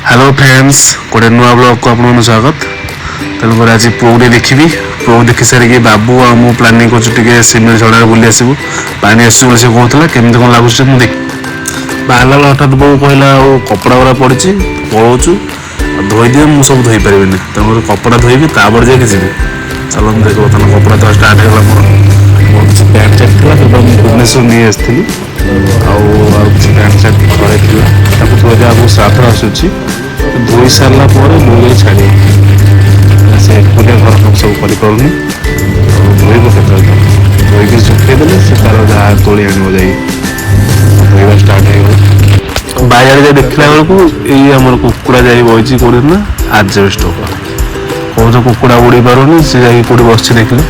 Hello friends गोटे नुआ blog को आपको स्वागत। तेणुक आज पुओ देखी पुओ देखी सारिक बाबू आ मु प्लानिंग कर सिमेंट झड़ा बुली आसबू पानी आस कहला केमी कौन लगुच देख बाहर हठात बो कहला कपड़ा गुरा पड़ी पलाऊँ धोई दिए मुझे सब धोई पारि तेणुक कपड़ा धोबी तापर जाए जी चलो देख बर्तमान कपड़ा तो स्टार्ट है मोर किसी पैंट सार्ट थी भुवनेश्वर नहीं आसती किसी पैंट सार्ट तले थी धोई आपको श्राद्ध आसूँ धोई सारा मुझे छाड़ी से एकुटिया घर काम सब करें धोब के धोईक सुखेदेले से तार जहाँ तोली आण जा धोवा स्टार्ट हो बाजार जाए देखला बेलू यही कुकुड़ा जाए बही कौन ना आजबेस्ट कौन कुकुड़ा उड़ी पारुनी सी जा बस देखले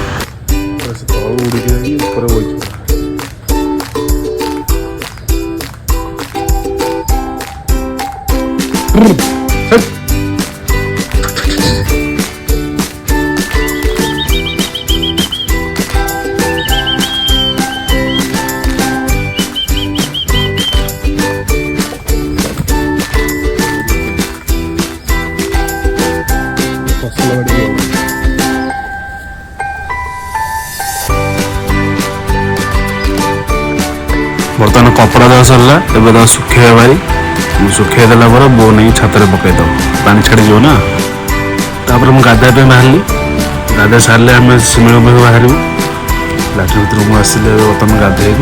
बर्तमान कपड़ा दवा सरला एवं सुखे भाई सुखे देला बो नहीं छात पकईद पानी छाड़ीज ना तापर मुझे गाधा बाहरी गाधा सारे आम सिमिल बाहर लाट्रिन भर मुझे आसिले बर्तमान गाधे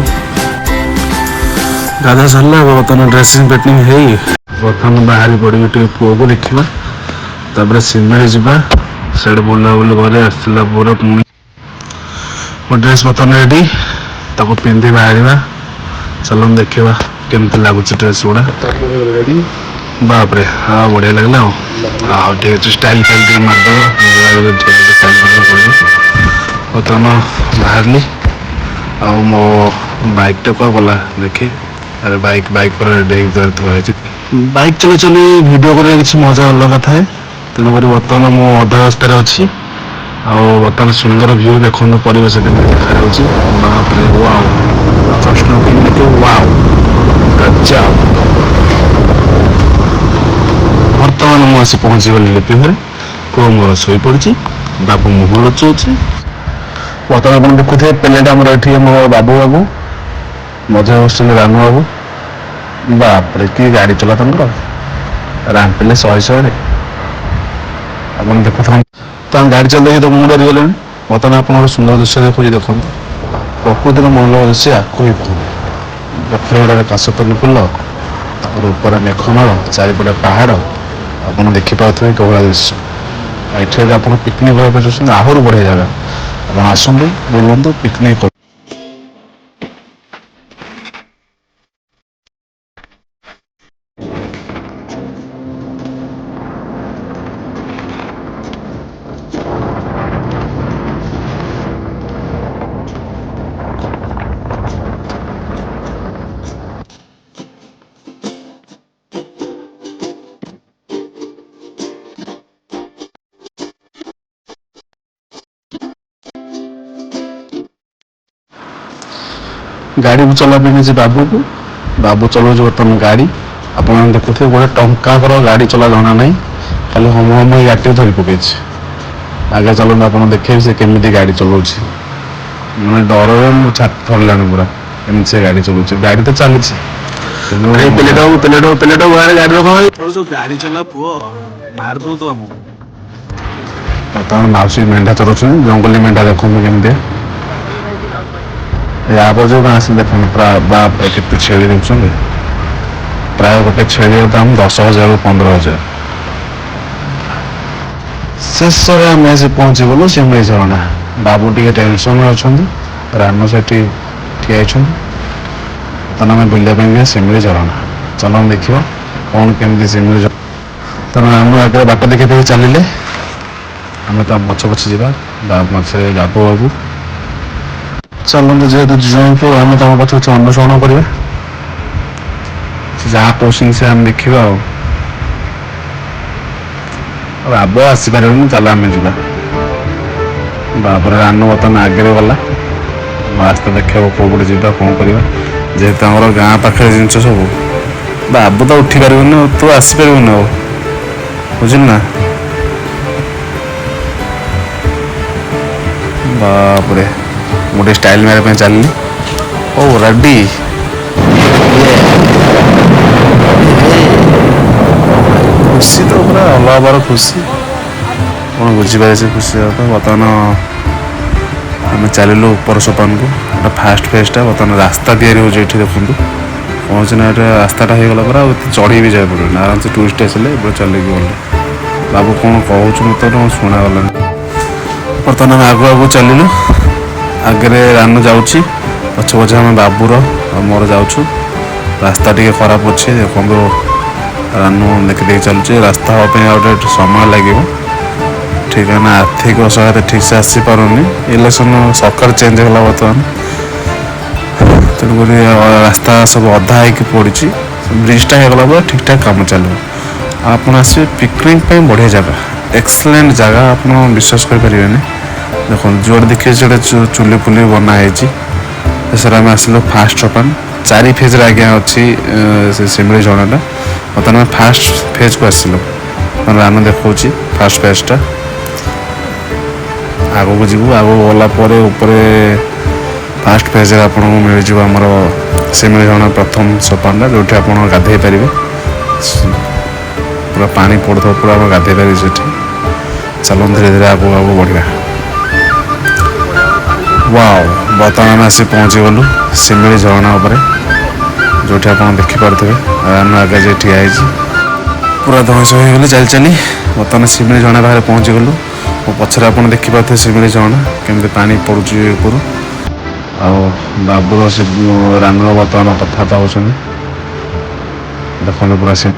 गाधा सारा बर्तमान ड्रेसिंग पेटिंग है बर्तमान बाहरी पड़ी पुओ को देखा तापर सिमेल जावा से बुलाबुली करे आसला पुणी ड्रेस बर्तमान रेडी ताको पिंधि बाहर चलो देखा केमती लगुच ड्रेस गुड़ा बापरे हाँ बढ़िया लगला ठीक अच्छे स्टाइल फाइल मारद बर्तमान बाहर मो बाइक टा क्या गला देखे अरे बाइक पर रेडी बाइक चले चली वीडियो कर किसी मजा अलग था तेणुक बर्तमान मो अधा रास्तार अच्छी बर्तमान सुंदर व्यू देखो परिवेश देखा बापरे वाओ बर्तमान मुझे पहुंची गली लिपि घरे पुओ मोर शोई पड़ी बाबू मुह लचुचे बर्तमान आप देखुए पेलेट आम ये मो बाबू बाबू मजा बस रानू बाबू बापरे कि गाड़ी चला रामपिले 100 आप देखु गाड़ी चल देखिए तो मुझे डरी गले बर्तमान आप सुंदर दृश्य देखिए देखो प्रकृतिर मनोलोभ दृश्य आपको ही दक्षिण काशतली फुल ऊपर मेघमाल चारिपटे पहाड़ आप देखिपे कौला दृश्य ये आप पिकनिक करते आहरी बढ़िया जगह आप आसतु बुलूँ पिकनिक कर गाड़ी को चला पे बाबू चलाऊ बर्तमान गाड़ी आप देखुए गोटे टंका गाड़ी चला जाना ना खाली हम गाड़ी धरी पकई आगे चलते आप देखे से केमी गाड़ी चलाऊ मैं डर छाती थरला पूरा एम से गाड़ी चलाऊ गाड़ी तो चली गाड़ी चला पुओ मार दो तो बर्तमान माउसी मेढा चलाऊ जंगली मेढा देखो केमी या जो आस देख बाप के छेली देखते प्राय गोटे छेली दाम 10,000 ରୁ 15,000 शेष आम पहुंची गलु सिमली झरणा बाबू टे टेंशन अच्छा रानू से ठिया आम बुलापी सिमली झरणा चलो देखा कौन केमी सिमली तेना आम आगे बाट देखी देखी चलिए आम तो पछ पछ जावा मछे बाबू बाबू चलते जेहेतु जीजू आम तुम पक्ष पक्ष अन्वेषण करवा जहाँ पोस्टिंग से आम देखा बाबू आसपार चल आम जा बापर रानू बर्तमान आगे गला आस्ते देखा कौटे जा कौन करवा जेहेतु आम गाँ पाखे जिन सब बाबू तो उठी पार तू आसपार बुझल ना बाप रे गोटे स्टाइल मारे चलनी ओ रेडी खुशी तो पूरा अलग बार खुशी कौन बुझीपारे से खुशी बर्तमान आम चलू ऊपर सोपान को गोटे फास्ट फेजटा बर्तमान रास्ता तैयारी हो देखूँ पहुँचना रास्ताटा हो गला पर चढ़ी भी जाए पड़े आराम से टूरिस्ट आसले चलिए गले बाबू कौन कहूँ मत शुणागला बर्तमान आम आगु आगु चलू आगे रानू जाऊँगी पछ पछ आम बाबूर मोर जाऊँ रास्ता टे खराब अच्छे देखो रानू देखी चलुचे रास्ता हाँपी गोटे समय लगे ठीक है ना आर्थिक असहायता ठीक से आसी पारुनी इलेक्शन सरकार चेंज होगा बर्तमान तेणुक रास्ता सब अधा हो पड़ी ब्रिजटा होगला ठीक ठाक कम चलो आप आसवे पिकनिक बढ़िया जगह एक्सलेंट जगह आप विश्वास करें देखो जुआड़े देखिए चूली फुली बनाई शेष आम आसलु फास्ट सोपान 4 फेज आगे अच्छी सिमली झरणाटा बर्तमान फास्ट फेज को आसलु रानू देखा फास्ट फेजटा आग को जीव आग गलापर फास्ट फेज आपको मिल आमर सिमली झरना प्रथम सोपानटा जो आप गाधे पारे पूरा पानी पड़ता पूरा आप गाधे पारे से चलो धीरे धीरे आगू आगू बढ़िया वाओ बर्तमान आम आसी पहुँची गलु सिमली झरना जो आप देखिपे रानू आगे जे ठिया पूरा ध्वंस हो गली चली चली बर्तमान सिमली झरना बाहर पहुँची गलु पछरे आप देखिपे सिमली झरना केमती पानी पड़ुची ऊपर बाबूर से रानू बर्तमान कथबार्ता होती देखो पूरा से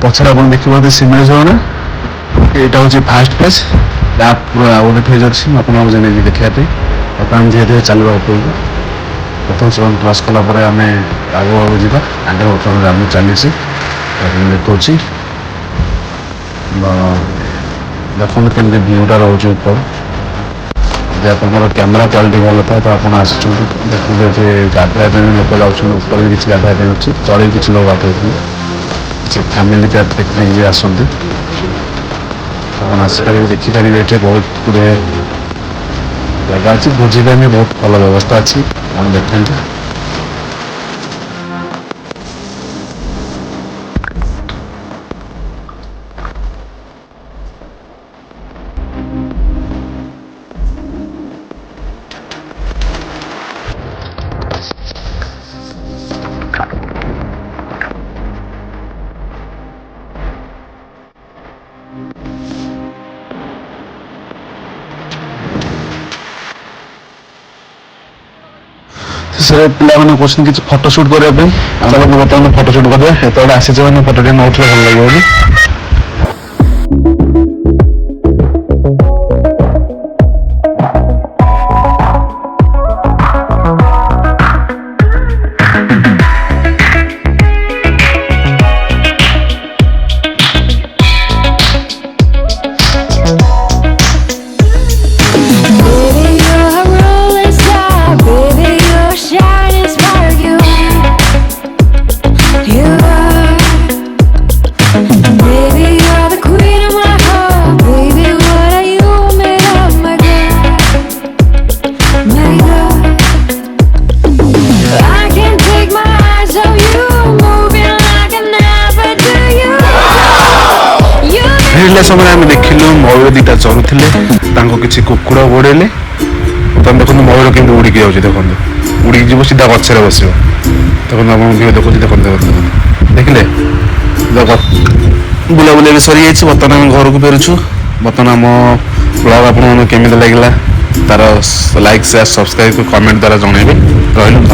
पछरे आप देखिए सिमली झरना यहाँ हूँ फास्ट फेज पूरा गोटे फेज अच्छी आप देखापी बर्तमान धीरे धीरे चलवा ऊपर प्रथम से क्रस कलापर आम आगे आगे जावा आगे बर्तमान रानू चली देखा देखते केमती भ्यूटा रोचे ऊपर जब आप कैमेरा क्वालिटी भल था तो आप देखते गाधोया लोक जाऊँ ऊपर भी किसी गाधोया अच्छी चढ़ी किसी लोग गाधोते फैमिली पैक पिकनिक भी आसती आसपारे देखिपारे ये बहुत गुड़े जगह अच्छी भोजिपा भी बहुत भल व्यवस्था अच्छी आप देखते पे क्वेश्चन किसी फोटोशूट करने चलो बर्तमान फोटोशूट करते आसी फोटो टे न उठे भल लगे You are समय आम देखिलु मयूर दुटा चलुले किसी कुकुड़ गोड़ेले तुम देखो मयूर केमी उड़िकी जाऊँगी देखो उड़िकी जीव सीधा गचर बस देखो आप देखो देखो देखिले बुलाबुली भी सरी जाइए बर्तमान आम घर को फेरुछु बर्तमान आम ब्लॉग आपको केमी लगे तार लाइक शेयर सब्सक्राइब कमेंट द्वारा जनइबे रही।